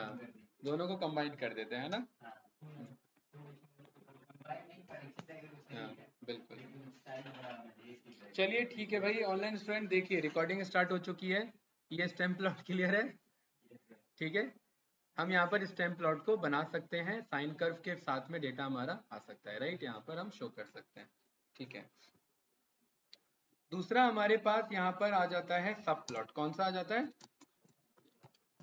हाँ, दोनों को कंबाइन कर देते हैं ना। हाँ बिल्कुल। चलिए ठीक है भाई, ऑनलाइन स्टूडेंट देखिए रिकॉर्डिंग स्टार्ट हो चुकी है, ये स्टेम प्लॉट क्लियर है, ठीक है। हम यहाँ पर स्टेम प्लॉट को बना सकते हैं, साइन कर्व के साथ में डेटा हमारा आ सकता है, राइट, यहाँ पर हम शो कर सकते हैं, ठीक है। दूसरा हमारे पास यहाँ पर आ जाता है सब प्लॉट। कौन सा आ जाता है?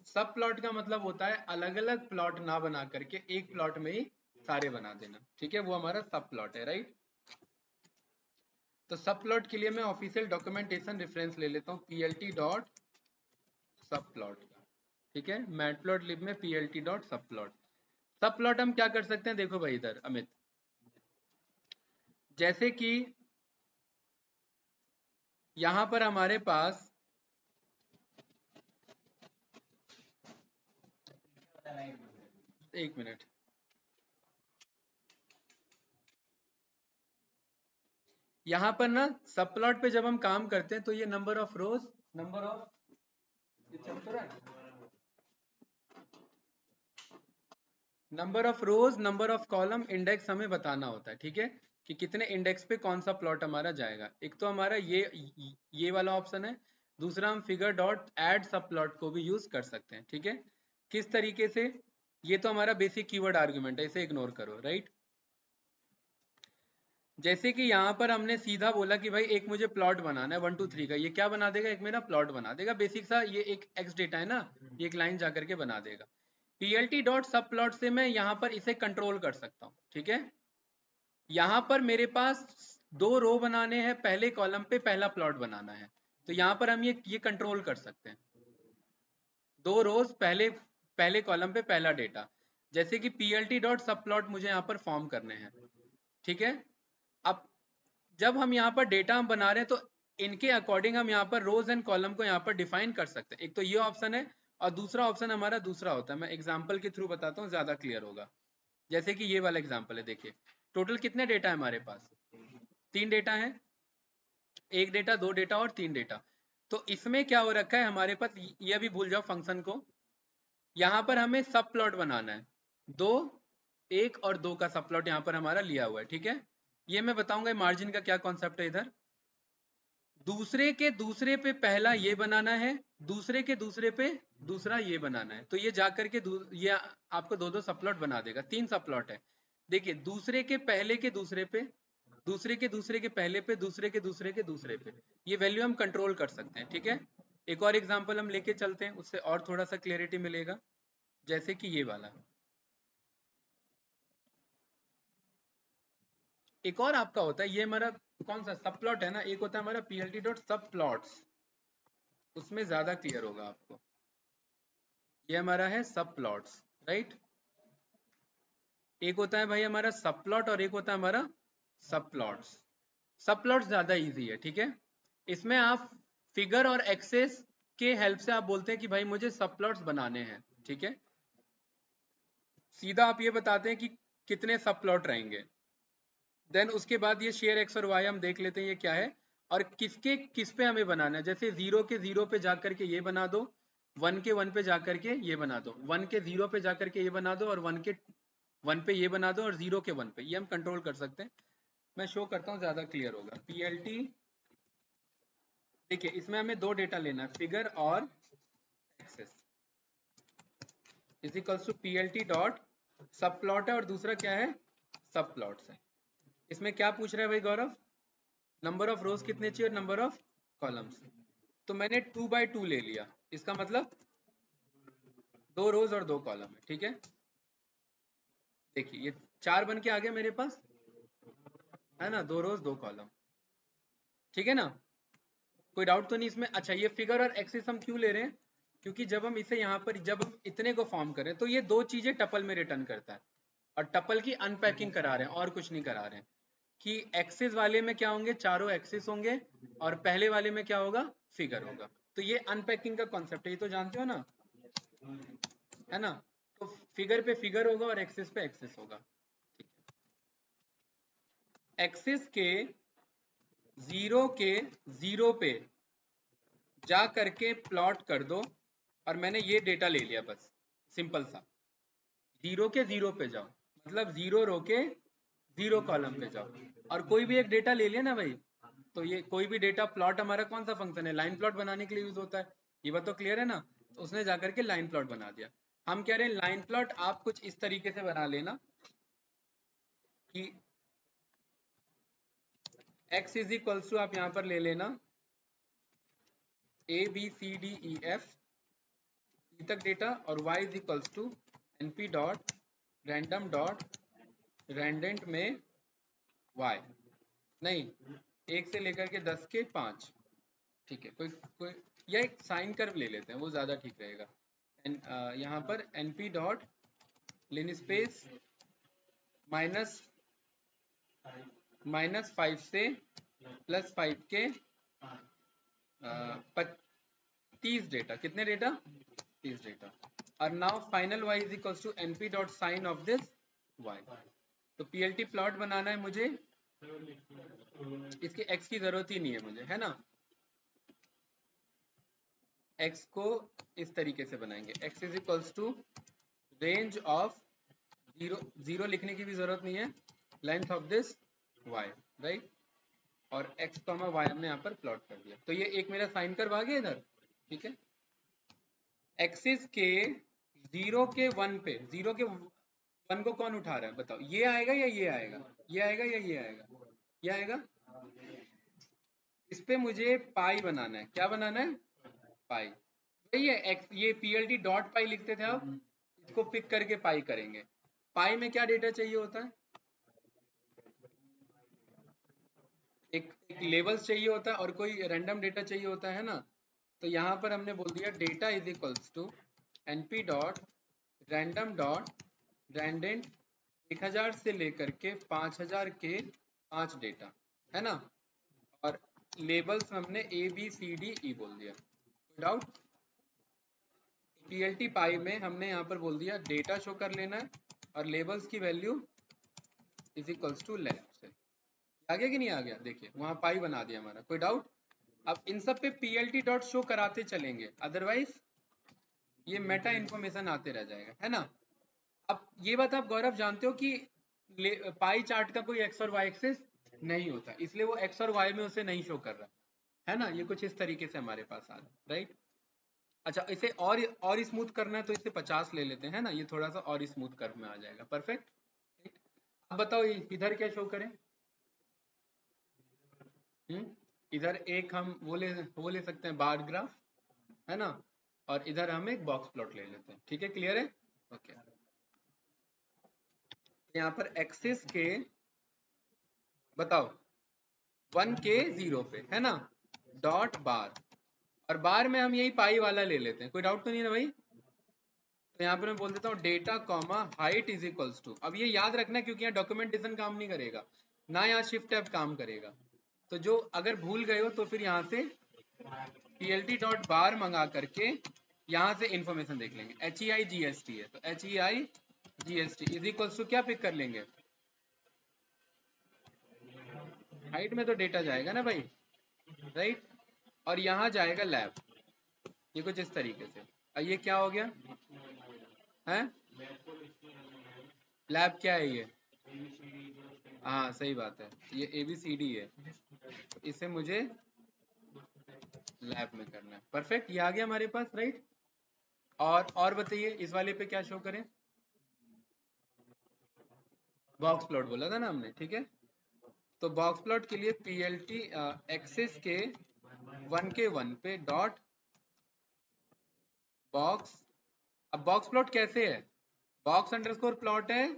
सब प्लॉट का मतलब होता है अलग अलग प्लॉट ना बना करके एक प्लॉट में ही सारे बना देना, ठीक है, वो हमारा सब प्लॉट है, राइट। तो सब प्लॉट के लिए मैं ऑफिशियल डॉक्यूमेंटेशन रेफरेंस ले लेता हूँ, पीएलटी डॉट सब प्लॉट का, ठीक है, मैटप्लॉटलिब में पीएलटी डॉट सब प्लॉट। सब प्लॉट हम क्या कर सकते हैं, देखो भाई इधर अमित, जैसे कि यहां पर हमारे पास एक मिनट, यहां पर ना सब प्लॉट पे जब हम काम करते हैं तो ये number of rose, number of, चल तो रहा है, number of rose, number of column, index हमें बताना होता है, ठीक है, कि कितने इंडेक्स पे कौन सा प्लॉट हमारा जाएगा। एक तो हमारा ये वाला ऑप्शन है, दूसरा हम फिगर डॉट ऐड सब प्लॉट को भी यूज कर सकते हैं, ठीक है। किस तरीके से? ये तो हमारा बेसिक कीवर्ड आर्गुमेंट है, इसे इग्नोर करो, राइट। जैसे कि यहाँ पर हमने सीधा बोला कि भाई एक मुझे प्लॉट बनाना है 1 2 3 का, ये क्या बना देगा, एक मेरा प्लॉट बना देगा, बेसिक सा, ये एक एक्स डेटा है ना, ये एक लाइन जाकर के बना देगा। पीएलटी डॉट सब प्लॉट से मैं यहाँ पर इसे कंट्रोल कर सकता हूँ, ठीक है। यहाँ पर मेरे पास 2 रो बनाने हैं, पहले कॉलम पे पहला प्लॉट बनाना है, तो यहाँ पर हम ये कंट्रोल कर सकते हैं, 2 रोज पहले पहले कॉलम पे पहला डेटा, जैसे कि पीएलटी डॉट सब प्लॉट मुझे यहाँ पर फॉर्म करने हैं, ठीक है। अब जब हम यहाँ पर डेटा हम बना रहे हैं तो इनके अकॉर्डिंग हम यहाँ पर रोज एंड कॉलम को यहाँ पर डिफाइन कर सकते हैं। एक तो ये ऑप्शन है और दूसरा ऑप्शन हमारा दूसरा होता है, मैं एग्जांपल के थ्रू बताता हूँ, ज्यादा क्लियर होगा। जैसे कि ये वाला एग्जांपल है, देखिए टोटल कितने डेटा है हमारे पास, 3 डेटा है, 1 डेटा, 2 डेटा और 3 डेटा। तो इसमें क्या हो रखा है हमारे पास, ये भी भूल जाओ फंक्शन को, यहाँ पर हमें सब प्लॉट बनाना है, 2 1 और 2 का सब प्लॉट यहाँ पर हमारा लिया हुआ है, ठीक है। ये मैं बताऊंगा मार्जिन का क्या कॉन्सेप्ट है इधर। दूसरे के दूसरे पे पहला ये बनाना है, दूसरे के दूसरे पे दूसरा ये बनाना है, तो ये जाकर के ये आपको 2 2 सबप्लॉट बना देगा, 3 सबप्लॉट है। देखिए दूसरे के पहले के दूसरे पे, दूसरे के दूसरे के पहले पे, दूसरे के दूसरे के दूसरे पे, ये वैल्यू हम कंट्रोल कर सकते हैं, ठीक है। एक और एग्जांपल हम लेके चलते हैं, उससे और थोड़ा सा क्लियरिटी मिलेगा, जैसे कि ये वाला। एक और आपका होता है, ये हमारा कौन सा सब प्लॉट है ना, एक होता है हमारा पीएलटी डॉट सब प्लॉट्स, उसमें ज्यादा क्लियर होगा आपको। ये हमारा है सब प्लॉट्स, राइट। एक होता है भाई हमारा सब प्लॉट और एक होता है हमारा सब प्लॉट्स। सब प्लॉट्स ज्यादा इजी है, ठीक है। इसमें आप फिगर और एक्सेस के हेल्प से आप बोलते हैं कि भाई मुझे सब प्लॉट्स बनाने हैं, ठीक है। सीधा आप ये बताते हैं कि कितने सब प्लॉट रहेंगे, देन उसके बाद ये शेयर एक्स और वाई हम देख लेते हैं ये क्या है, और किसके किस पे हमें बनाना है। जैसे 0 के 0 पे जाकर के ये बना दो, 1 के 1 पे जाकर के ये बना दो, 1 के 0 पे जाकर के ये बना दो, और 1 के 1 पे ये बना दो, और 0 के 1 पे, ये हम कंट्रोल कर सकते हैं। मैं शो करता हूँ, ज्यादा क्लियर होगा। पीएलटी, देखिए इसमें हमें 2 डेटा लेना है, फिगर और axes, is equals to PLT dot subplot है और दूसरा क्या है, सब प्लॉट्स है। इसमें क्या पूछ रहा है भाई गौरव, नंबर ऑफ रोज कितने चाहिए और नंबर ऑफ कॉलम्स। तो मैंने 2 बाई 2 ले लिया, इसका मतलब 2 रोज और 2 कॉलम है, ठीक है। देखिए ये 4 बन के आ गया मेरे पास, है ना, 2 रोज 2 कॉलम, ठीक है ना। कोई डाउट तो नहीं इसमें। अच्छा ये फिगर और एक्सिस हम क्यों ले रहे हैं, क्योंकि जब हम इसे यहाँ पर जब हम इतने को फॉर्म करें तो ये 2 चीजें टपल में रिटर्न करता है, और टपल की अनपैकिंग करा रहे हैं और कुछ नहीं करा रहे हैं, कि एक्सिस वाले में क्या होंगे, चारों एक्सिस होंगे, और पहले वाले में क्या होगा, फिगर होगा। तो ये अनपैकिंग का कॉन्सेप्ट है, ये तो जानते हो ना, है ना। तो फिगर पे फिगर होगा और एक्सिस पे एक्सिस होगा, ठीक है। एक्सिस के 0 के 0 पे जा करके प्लॉट कर दो, और मैंने ये डेटा ले लिया बस, सिंपल सा, 0 के 0 पे जाओ, मतलब 0 रो के 0 कॉलम पे जाओ, और कोई भी एक डेटा ले लिया ना भाई, तो ये कोई भी डेटा प्लॉट हमारा कौन सा फंक्शन है, लाइन प्लॉट बनाने के लिए यूज होता है, ये बात तो क्लियर है ना। तो उसने जाकर के लाइन प्लॉट बना दिया। हम कह रहे हैं लाइन प्लॉट आप कुछ इस तरीके से बना लेना कि x इज इक्वल्स टू, आप यहां पर ले लेना a b c d e f ई तक डेटा, और y is equals to np dot random dot randint में y, नहीं, 1 से लेकर के 10 के 5, ठीक है। कोई कोई या एक साइन कर्व ले लेते हैं, वो ज़्यादा ठीक रहेगा। यहाँ पर np डॉट लिन स्पेस -5 से +5 के 30 डेटा, कितने डेटा, 30 डेटा। और now final y is equals to np dot sine of this y। तो plt प्लॉट बनाना है मुझे, इसके x की जरूरत ही नहीं है मुझे, है ना। x को इस तरीके से बनाएंगे, x is equals to range of 0 लिखने की भी जरूरत नहीं है, length of this y, right. और x, y हमने यहाँ पर प्लॉट कर दिया। तो ये एक मेरा साइन कर्व आ गया इधर, ठीक है। एक्सिस के 0 के 1 पे, 0 के 1 को कौन उठा रहा है बताओ, ये आएगा या ये आएगा, ये आएगा या ये आएगा, ये आएगा। इस पे मुझे पाई बनाना है, क्या बनाना है, पाई। वही है एक्स, ये plt डॉट पाई लिखते थे आप, इसको पिक करके पाई करेंगे। पाई में क्या डेटा चाहिए होता है, एक लेवल्स चाहिए होता है और कोई रैंडम डेटा चाहिए होता है ना। तो यहाँ पर हमने बोल दिया data is equals to np dot random dot randint 1000 से लेकर के 5000 के 5 डेटा, है ना। और लेबल्स हमने A B C D E बोल दिया, डाउट। plt पाई में हमने यहाँ पर बोल दिया डेटा शो कर लेना है और लेबल्स की value is equals to left से। आ गया कि नहीं आ गया, देखिए वहां पाई बना दिया हमारा, कोई डाउट। अब इन सब पे plt डॉट शो कराते चलेंगे, अदरवाइज ये मेटा इन्फॉर्मेशन आते रह जाएगा, है ना। अब ये बात आप गौरव जानते हो कि पाई चार्ट का कोई एक्स और वाई एक्सिस नहीं होता, इसलिए वो एक्स और वाई में उसे नहीं शो कर रहा, है ना। ये कुछ इस तरीके से हमारे पास आ रहा है, राइट। अच्छा, इसे और स्मूथ करना है तो इसे 50 ले लेते हैं, है ना, ये थोड़ा सा और स्मूथ कर्व में आ जाएगा, परफेक्ट। अब बताओ इधर क्या शो करें। इधर एक हम वो ले सकते हैं बार ग्राफ, है ना, और इधर हम एक बॉक्स प्लॉट ले लेते हैं, ठीक है, क्लियर है, ओके। यहाँ पर एक्सिस के बताओ 1 के 0 पे, है ना, डॉट बार, और बार में हम यही पाई वाला ले लेते हैं, कोई डाउट तो नहीं है ना भाई। तो यहाँ पर मैं बोल देता हूँ data comma height is equals to, अब ये याद रखना क्योंकि यहाँ डॉक्यूमेंटेशन काम नहीं करेगा ना, यहाँ शिफ्ट टैब काम करेगा। तो जो अगर भूल गए हो तो फिर यहाँ से plt डॉट बार मंगा करके यहाँ से इंफॉर्मेशन देख लेंगे, HEIGST है तो HEIGST इज इक्वल्स टू क्या पिक कर लेंगे, हाइट में तो डेटा जाएगा ना भाई, राइट। और यहाँ जाएगा लैब, ये कुछ इस तरीके से। और ये क्या हो गया है, लैब क्या है ये, हाँ सही बात है, ये ABCD है, तो इसे मुझे लैब में करना है, परफेक्ट, ये आ गया हमारे पास, राइट। और बताइए इस वाले पे क्या शो करें, बॉक्स प्लॉट बोला था ना हमने, ठीक है। तो बॉक्स प्लॉट के लिए plt एक्सिस के 1 के 1 पे डॉट बॉक्स। अब बॉक्स प्लॉट कैसे है, बॉक्स अंडरस्कोर प्लॉट है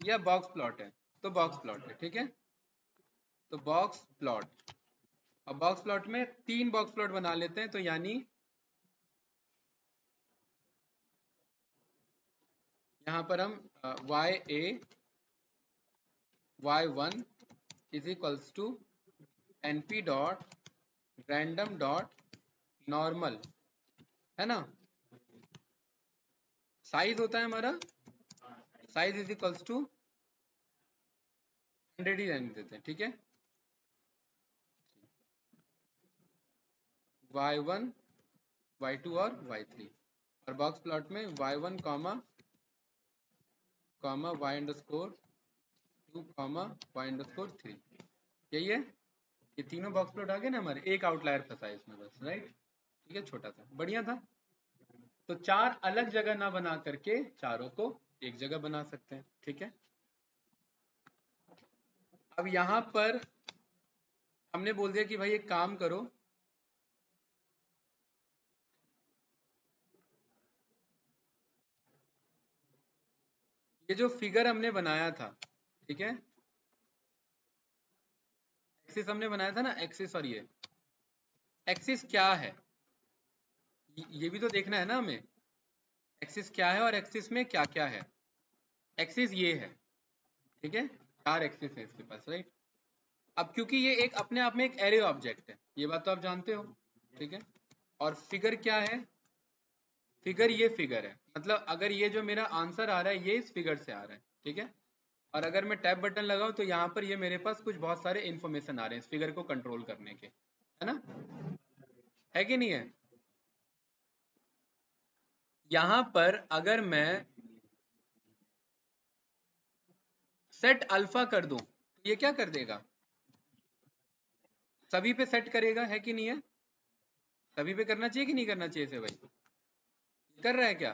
या बॉक्स प्लॉट है, तो बॉक्स प्लॉट है, ठीक है। तो बॉक्स प्लॉट, अब बॉक्स प्लॉट में 3 बॉक्स प्लॉट बना लेते हैं, तो यानी यहाँ पर हम y1 is equals to np dot random dot normal, है ना। साइज होता है हमारा, साइज इज इक्वल्स टू 100 ही रहने देते हैं, ठीक है। y1 y2 और y3, और बॉक्स प्लॉट में y1 comma y underscore 2 comma y underscore 3, यही है। ये तीनों बॉक्स प्लॉट आ गए ना हमारे, एक आउटलायर फंसा है इसमें बस, राइट। ठीक है, छोटा सा, बढ़िया था। तो चार अलग जगह ना बना करके चारों को एक जगह बना सकते हैं, ठीक है। अब यहां पर हमने बोल दिया कि भाई एक काम करो, ये जो फिगर हमने बनाया था, ठीक है, एक्सिस हमने बनाया था ना, एक्सिस, और ये एक्सिस क्या है, ये भी तो देखना है ना हमें, एक्सिस क्या है और एक्सिस में क्या क्या है। एक्सिस ये है, ठीक है, चार एक्सिस है इसके पास, राइट। अब क्योंकि ये एक अपने आप में एक एरे ऑब्जेक्ट है, ये बात तो आप जानते हो, ठीक है। और फिगर क्या है, फिगर ये फिगर है, मतलब अगर ये जो मेरा आंसर आ रहा है ये इस फिगर से आ रहा है, ठीक है। और अगर मैं टैब बटन लगाऊं तो यहाँ पर ये मेरे पास कुछ बहुत सारे इन्फॉर्मेशन आ रहे हैं इस फिगर को कंट्रोल करने के, है ना, है कि नहीं है। यहां पर अगर मैं सेट अल्फा कर दूं तो ये क्या कर देगा, सभी पे सेट करेगा, है कि नहीं है। सभी पे करना चाहिए कि नहीं करना चाहिए इसे भाई, कर रहा है क्या,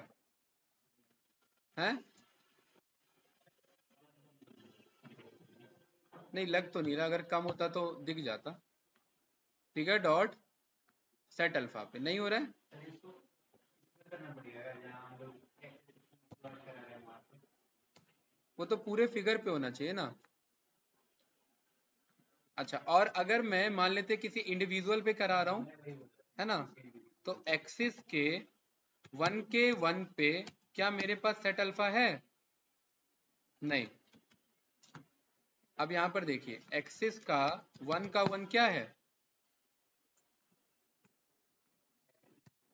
है। नहीं लग तो नहीं रहा, अगर कम होता तो दिख जाता। फिगर डॉट सेट अल्फा पे नहीं हो रहा है, वो तो पूरे फिगर पे होना चाहिए ना। अच्छा, और अगर मैं मान लेते किसी इंडिविजुअल पे करा रहा हूं, है ना, तो एक्सिस के वन पे क्या मेरे पास सेट अल्फा है, नहीं। अब यहां पर देखिए एक्सिस का वन क्या है,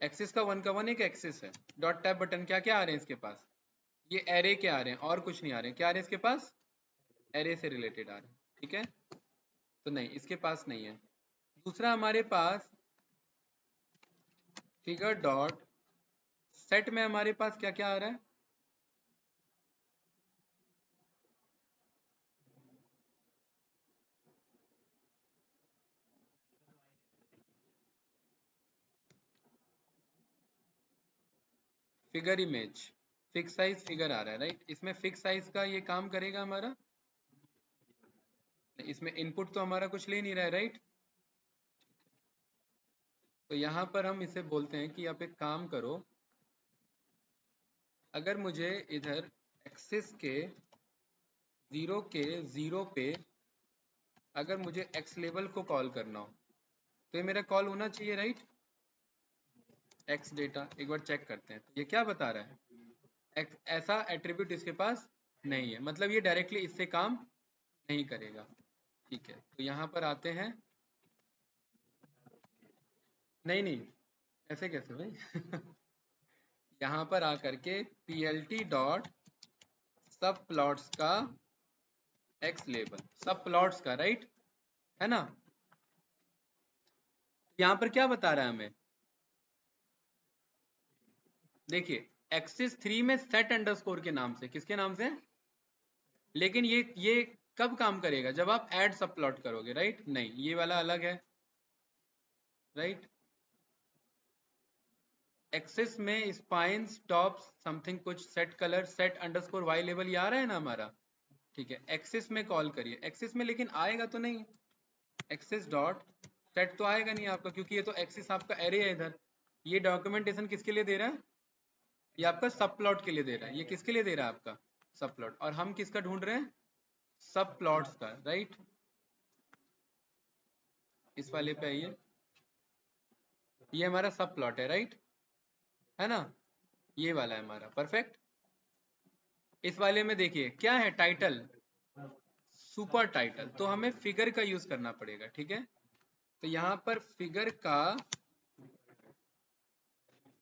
एक्सिस का वन एक एक्सिस है। डॉट टैब बटन क्या क्या आ रहे हैं इसके पास, ये एरे के आ रहे हैं और कुछ नहीं आ रहे हैं, क्या आ रहे हैं इसके पास, एरे से रिलेटेड आ रहे हैं, ठीक है। तो नहीं, इसके पास नहीं है। दूसरा हमारे पास फिगर डॉट सेट में हमारे पास क्या क्या आ रहा है, figure image, fix size figure आ रहा है, राइट। इसमें फिक्स साइज का ये काम करेगा हमारा, इसमें इनपुट तो हमारा कुछ ले नहीं रहा है, राइट। तो यहाँ पर हम इसे बोलते हैं कि आप एक काम करो, अगर मुझे इधर एक्सिस के जीरो पे अगर मुझे एक्स लेवल को कॉल करना हो तो ये मेरा कॉल होना चाहिए, राइट। एक्स डेटा एक बार चेक करते हैं, तो ये क्या बता रहा है, ऐसा एट्रीब्यूट इसके पास नहीं है, मतलब ये डायरेक्टली इससे काम नहीं करेगा, ठीक है। तो यहाँ पर आते हैं, नहीं नहीं, ऐसे कैसे भाई यहाँ पर आकर के plt डॉट सब प्लॉट्स का एक्स लेबल, सब प्लॉट्स का, राइट, है ना। यहाँ पर क्या बता रहा है हमें, देखिए एक्सिस 3 में सेट अंडरस्कोर के नाम से, किसके नाम से, लेकिन ये कब काम करेगा, जब आप ऐड सब प्लॉट करोगे, राइट। नहीं, ये वाला अलग है, राइट। एक्सिस में स्पाइन्स टॉप्स समथिंग कुछ set colour set underscore Y लेवल, ये आ रहा है ना हमारा, ठीक है। एक्सिस में कॉल करिए, एक्सिस में लेकिन आएगा तो नहीं, एक्सिस डॉट सेट तो आएगा नहीं आपका, क्योंकि ये तो एक्सिस आपका एरे है इधर। ये डॉक्यूमेंटेशन किसके लिए दे रहा है, ये आपका सब प्लॉट के लिए दे रहा है, ये किसके लिए दे रहा है आपका सब प्लॉट, और हम किसका ढूंढ रहे हैं, सब प्लॉट्स का, राइट। इस वाले पे आइए, ये हमारा सब प्लॉट है, राइट, है ना, ये वाला है हमारा, परफेक्ट। इस वाले में देखिए क्या है, टाइटल, सुपर टाइटल, तो हमें फिगर का यूज करना पड़ेगा, ठीक है। तो यहाँ पर फिगर का,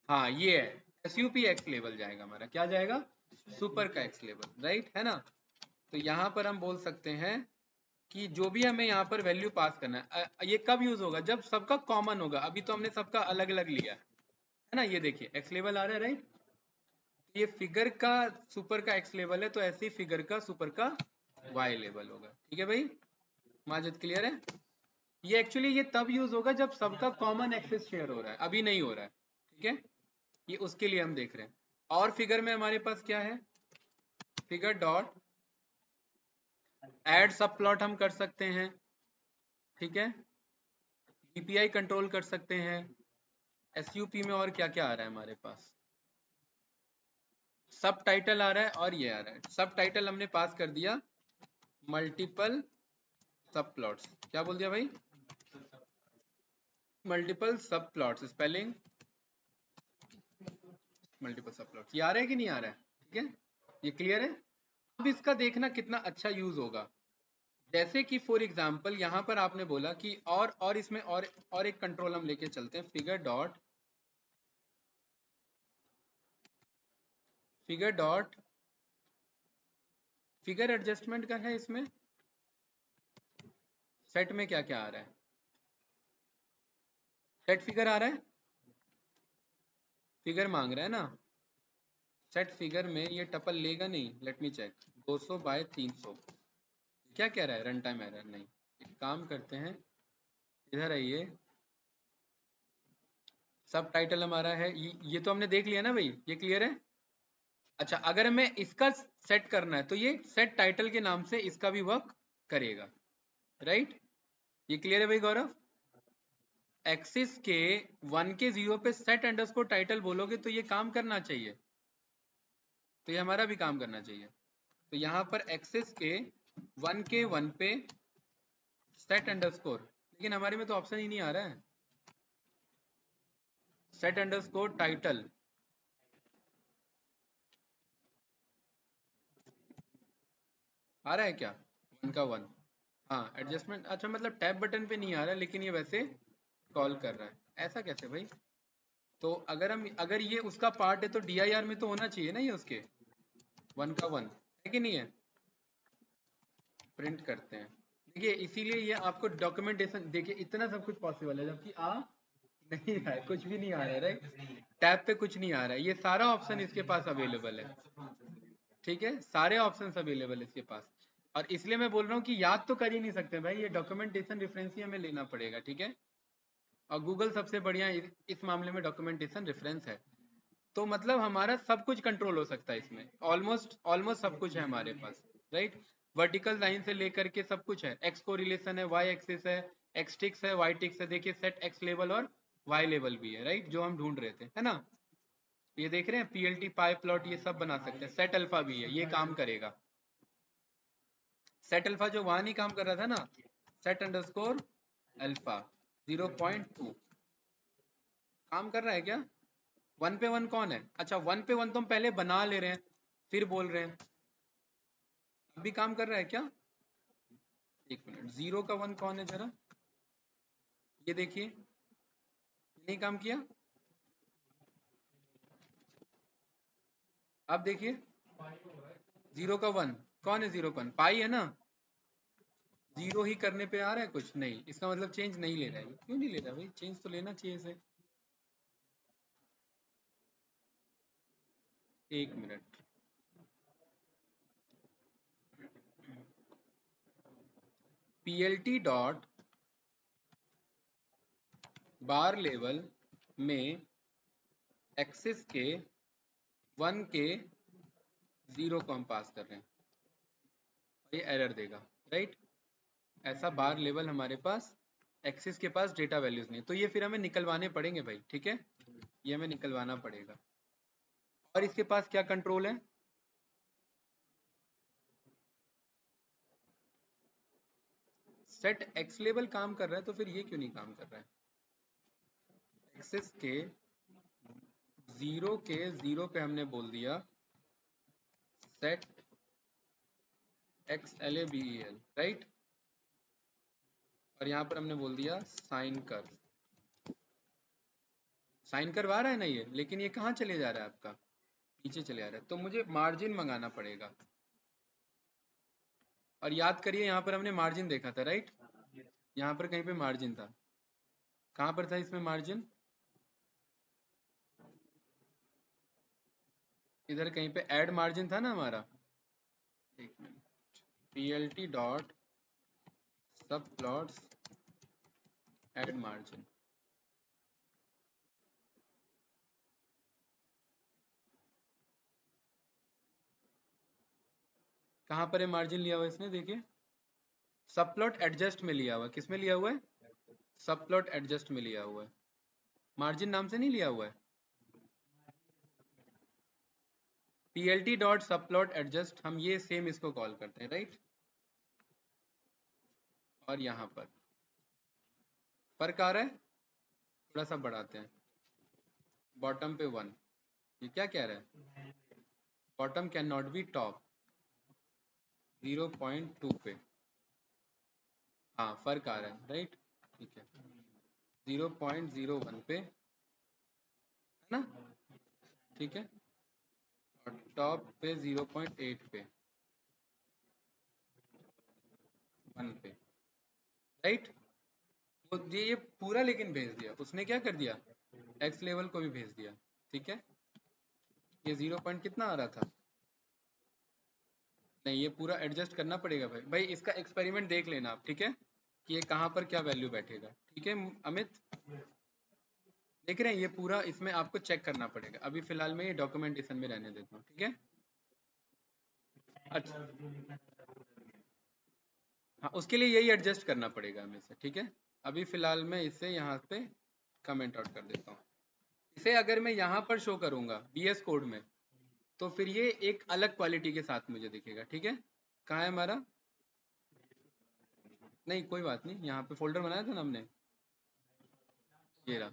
हाँ ये है, SUP एक्स लेवल जाएगा हमारा, क्या जाएगा, सुपर का एक्स लेवल, राइट, है ना। तो यहाँ पर हम बोल सकते हैं कि जो भी हमें यहाँ पर वैल्यू पास करना है, ये कब यूज होगा, जब सबका कॉमन होगा, अभी तो हमने सबका अलग अलग लिया है ना। ये देखिए एक्स लेवल आ रहा है, राइट, ये फिगर का सुपर का एक्स लेवल है, तो ऐसे ही फिगर का सुपर का वाई लेवल होगा। ठीक है भाई, माजिद क्लियर है? ये एक्चुअली ये तब यूज होगा जब सबका कॉमन एक्सेस शेयर हो रहा है, अभी नहीं हो रहा है। ठीक है, ये उसके लिए हम देख रहे हैं। और फिगर में हमारे पास क्या है, फिगर डॉट ऐड सब प्लॉट हम कर सकते हैं। ठीक है, डीपीआई कंट्रोल कर सकते हैं। एसयूपी में और क्या क्या आ रहा है हमारे पास, सब टाइटल आ रहा है और ये आ रहा है। सब टाइटल हमने पास कर दिया, मल्टीपल सब प्लॉट्स। क्या बोल दिया भाई, मल्टीपल सब प्लॉट्स, स्पेलिंग मल्टीपल सब प्लॉट्स। ये आ रहा है कि नहीं आ रहा है? ठीक है, ये क्लियर है? अब इसका देखना कितना अच्छा यूज होगा। जैसे कि फॉर एग्जांपल यहाँ पर आपने बोला कि और इसमें और एक कंट्रोल हम लेके चलते हैं, फिगर एडजस्टमेंट का है इसमें। सेट में क्या क्या आ रहा है, सेट फिगर आ रहा है, फिगर मांग रहा है ना। सेट फिगर में ये टपल लेगा नहीं, लेट मी चेक, 200 बाय 300। क्या कह रहा है, रन टाइम एरर नहीं। एक काम करते हैं, इधर आइए, सब टाइटल हमारा है, ये तो हमने देख लिया ना भाई, ये क्लियर है? अच्छा, अगर हमें इसका सेट करना है तो ये सेट टाइटल के नाम से इसका भी वर्क करेगा, राइट? ये क्लियर है भाई गौरव? एक्सिस के 1 के 0 पे सेट अंडरस्कोर टाइटल बोलोगे तो ये काम करना चाहिए, तो ये हमारा भी काम करना चाहिए। तो यहाँ पर एक्सिस के 1 के 1 पे सेट अंडरस्कोर, लेकिन हमारे में तो ऑप्शन ही नहीं आ रहा है, सेट अंडरस्कोर टाइटल। आ रहा है क्या 1 का 1? हाँ, एडजस्टमेंट, अच्छा मतलब टैब बटन पे नहीं आ रहा है, लेकिन ये वैसे कॉल कर रहा है। ऐसा कैसे भाई? तो अगर ये उसका पार्ट है तो DIR में तो होना चाहिए ना ये उसके 1 का 1, है कि नहीं है? प्रिंट करते हैं, देखिए इसीलिए ये आपको डॉक्यूमेंटेशन, देखिए इतना सब कुछ पॉसिबल है जबकि आ नहीं रहा है, कुछ भी नहीं आ रहा है, राइट? टैब पे कुछ नहीं आ रहा है, ये सारा ऑप्शन इसके पास अवेलेबल है। ठीक है, सारे ऑप्शंस अवेलेबल है इसके पास। और इसलिए मैं बोल रहा हूँ कि याद तो कर ही नहीं सकते भाई, ये डॉक्यूमेंटेशन रेफरेंस ही हमें लेना पड़ेगा। ठीक है, और गूगल सबसे बढ़िया इस मामले में डॉक्यूमेंटेशन रेफरेंस है। तो मतलब हमारा सब कुछ कंट्रोल हो सकता है इसमें, ऑलमोस्ट ऑलमोस्ट सब कुछ है हमारे पास, राइट? वर्टिकल लाइन से लेकर के सब कुछ है, एक्स को रिलेशन है, वाई एक्सिस है, एक्स टिक्स है, वाई टिक्स है, देखिए सेट एक्स लेवल और वाई लेवल भी है, राइट? जो हम ढूंढ रहे थे, है ना? ये देख रहे हैं, पीएलटी पाई प्लॉट ये सब बना सकते हैं। सेट अल्फा भी है, ये काम करेगा। सेट अल्फा जो वहां नहीं काम कर रहा था ना, सेट अंडरस्कोर अल्फा 0.2 काम कर रहा है क्या? 1 पे 1 कौन है? अच्छा, 1 पे 1 तो हम पहले बना ले रहे हैं, फिर बोल रहे हैं अभी काम कर रहा है क्या? एक मिनट, 0 का 1 कौन है जरा, ये देखिए, नहीं काम किया। अब देखिए 0 का 1 कौन है, 0 का 1 पाई है ना। 0 ही करने पे आ रहा है कुछ नहीं, इसका मतलब चेंज नहीं ले रहा है। क्यों नहीं ले रहा भाई, चेंज तो लेना चाहिए इसे। एक मिनट, पीएलटी डॉट बार लेवल में एक्सिस के 1 के 0 को हम पास कर रहे हैं, ये एरर देगा, राइट? ऐसा बार लेवल हमारे पास, एक्सिस के पास डेटा वैल्यूज नहीं, तो ये फिर हमें निकलवाने पड़ेंगे भाई। ठीक है, ये हमें निकलवाना पड़ेगा। और इसके पास क्या कंट्रोल है, सेट एक्स लेवल काम कर रहा है, तो फिर ये क्यों नहीं काम कर रहा है? एक्सिस के 0 के 0 पे हमने बोल दिया सेट एक्स LABEL, राइट? और यहाँ पर हमने बोल दिया साइन कर, साइन करवा रहा है ना ये, लेकिन ये कहाँ चले जा रहा है आपका, पीछे चले जा रहा है, तो मुझे मार्जिन मंगाना पड़ेगा। और याद करिए यहाँ पर हमने मार्जिन देखा था, राइट? यहाँ पर कहीं पे मार्जिन था, कहाँ पर था इसमें मार्जिन? इधर कहीं पे ऐड मार्जिन था ना हमारा, एक मिनट, PLT डॉट सब प्लॉट्स ऐड मार्जिन, कहाँ पर है मार्जिन लिया हुआ इसने, देखिए सब प्लॉट एडजस्ट में लिया हुआ है, किस में लिया हुआ है, सब प्लॉट एडजस्ट में लिया हुआ है, मार्जिन नाम से नहीं लिया हुआ है। PLT डॉट सब प्लॉट एडजस्ट, हम ये सेम इसको कॉल करते हैं, राइट। और यहाँ पर फर्क आ रहा है, थोड़ा सा बढ़ाते हैं, बॉटम पे 1, ये क्या कह रहा है, bottom can not be top, 0.2 पे, हाँ फर्क आ रहा है, राइट, ठीक है, 0.01 पे, है ना, ठीक है, और टॉप पे 0.8 पे, 1 पे, राइट। तो ये पूरा लेकिन भेज दिया उसने, क्या कर दिया, एक्स लेवल को भी भेज दिया, ठीक है। ये 0 पॉइंट कितना आ रहा था, नहीं ये पूरा एडजस्ट करना पड़ेगा भाई, इसका एक्सपेरिमेंट देख लेना आप, ठीक है, कि ये कहाँ पर क्या वैल्यू बैठेगा, ठीक है अमित, देख रहे हैं, ये पूरा इसमें आपको चेक करना पड़ेगा, अभी फिलहाल मैं ये डॉक्यूमेंटेशन में रहने देता हूँ, ठीक है। अच्छा, हाँ उसके लिए यही एडजस्ट करना पड़ेगा हमें से, ठीक है। अभी फिलहाल मैं इसे यहाँ पे कमेंट आउट कर देता हूँ, इसे अगर मैं यहाँ पर शो करूँगा VS कोड में, तो फिर ये एक अलग क्वालिटी के साथ मुझे दिखेगा, ठीक है। कहाँ है हमारा, नहीं कोई बात नहीं, यहाँ पे फोल्डर बनाया था ना हमने, ये रहा,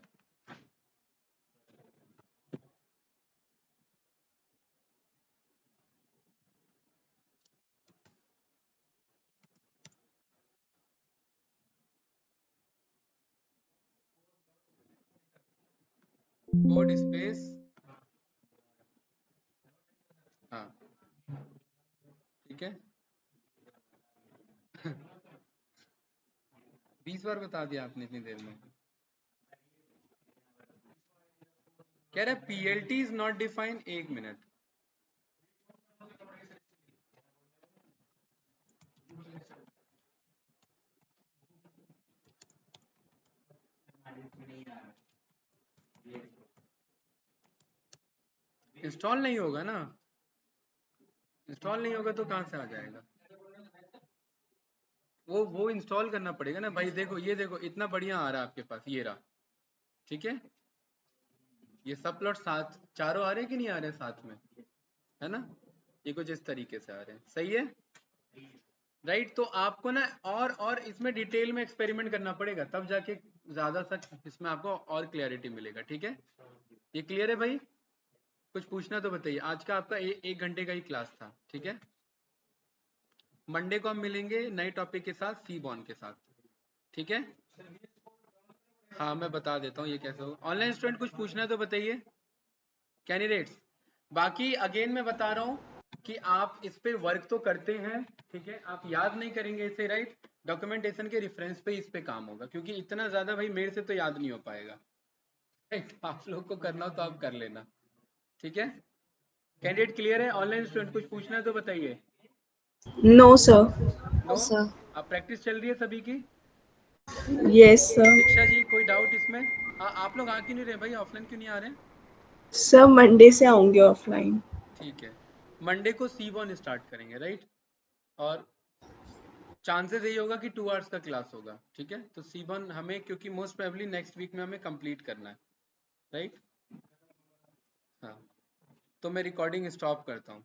कोड स्पेस, हाँ ठीक है 20 बार बता दिया आपने इतनी देर में, कह रहा है PLT is not define, 1 minute, install नहीं होगा ना, इंस्टॉल नहीं होगा तो कहाँ से आ जाएगा, वो इंस्टॉल करना पड़ेगा ना भाई, देखो ये देखो इतना बढ़िया आ रहा है आपके पास, ये रहा, ठीक है, ये सब प्लॉट साथ चारों आ रहे हैं कि नहीं आ रहे हैं साथ में, है ना, ये कुछ इस तरीके से आ रहे हैं, सही है, राइट। तो आपको ना और इसमें डिटेल में एक्सपेरिमेंट करना पड़ेगा, तब जाके ज्यादा सच इसमें आपको और क्लियरिटी मिलेगा, ठीक है। ये क्लियर है भाई, कुछ पूछना तो बताइए, आज का आपका 1 घंटे का ही क्लास था, ठीक है। मंडे को हम मिलेंगे नए टॉपिक के साथ, सी बॉन के साथ, ठीक है। हाँ मैं बता देता हूँ ये कैसे होगा, ऑनलाइन स्टूडेंट कुछ पूछना है तो बताइए, कैंडिडेट्स। बाकी अगेन मैं बता रहा हूँ कि आप इस पे वर्क तो करते हैं, ठीक है, आप याद नहीं करेंगे इसे, राइट, डॉक्यूमेंटेशन के रेफरेंस पे इस पे काम होगा, क्योंकि इतना ज्यादा भाई मेरे से तो याद नहीं हो पाएगा, राइट, आप लोग को करना हो तो आप कर लेना, ठीक है। कैंडिडेट क्लियर है, ऑनलाइन स्टूडेंट कुछ पूछना है तो बताइए। No sir. नो, अब प्रैक्टिस चल रही है सभी की, यस सर। दीक्षा जी कोई डाउट इसमें, आप लोग आ क्यों नहीं रहे भाई, ऑफलाइन क्यों नहीं आ रहे, सर मंडे से आऊंगे ऑफलाइन। ठीक है, मंडे को सी वन स्टार्ट करेंगे, राइट, और चांसेस यही होगा कि 2 आवर्स का क्लास होगा, ठीक है। तो सी वन हमें, क्योंकि मोस्ट प्रोबेबली नेक्स्ट वीक में हमें कंप्लीट करना है, राइट, हाँ, तो मैं रिकॉर्डिंग स्टॉप करता हूँ।